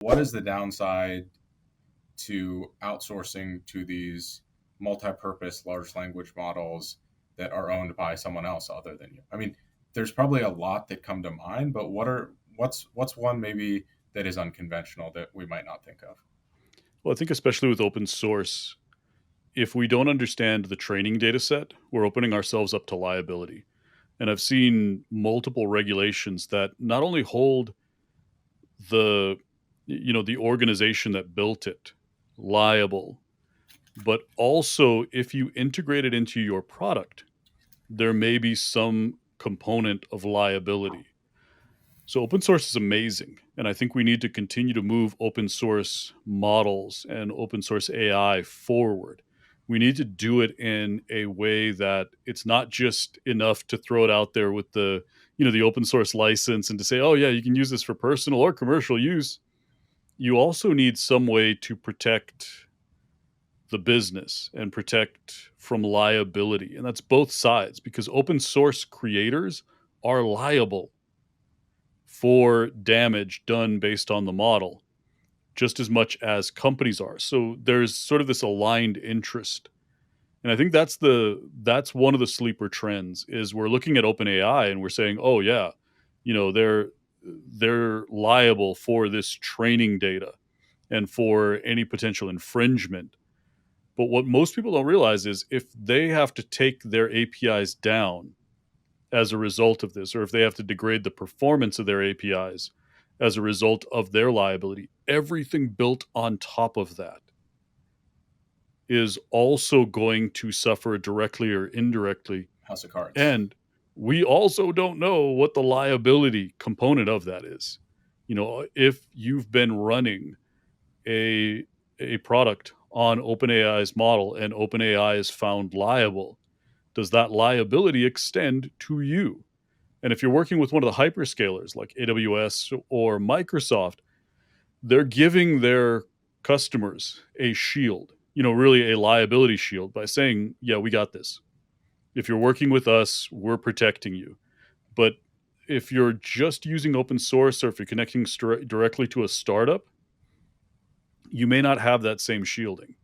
what is the downside to outsourcing to these multi-purpose large language models that are owned by someone else other than you? I mean, there's probably a lot that come to mind, but what's one maybe that is unconventional that we might not think of? Well, I think especially with open source, if we don't understand the training data set, we're opening ourselves up to liability. And I've seen multiple regulations that not only hold the the organization that built it liable, but also if you integrate it into your product, there may be some component of liability. So open source is amazing, and I think we need to continue to move open source models and open source AI forward. We need to do it in a way that it's not just enough to throw it out there with the open source license and to say, "Oh yeah, you can use this for personal or commercial use." You also need some way to protect the business and protect from liability. And that's both sides because open source creators are liable for damage done based on the model just as much as companies are. So there's sort of this aligned interest. And I think that's one of the sleeper trends is we're looking at OpenAI and we're saying, "Oh yeah, they're liable for this training data and for any potential infringement." But what most people don't realize is if they have to take their APIs down as a result of this, or if they have to degrade the performance of their APIs as a result of their liability, everything built on top of that is also going to suffer directly or indirectly. House of Cards. And we also don't know what the liability component of that is. If you've been running a product on OpenAI's model and OpenAI is found liable, does that liability extend to you? And if you're working with one of the hyperscalers like AWS or Microsoft, they're giving their customers a shield, really a liability shield by saying, "Yeah, we got this. If you're working with us, we're protecting you." But if you're just using open source or if you're connecting directly to a startup, you may not have that same shielding.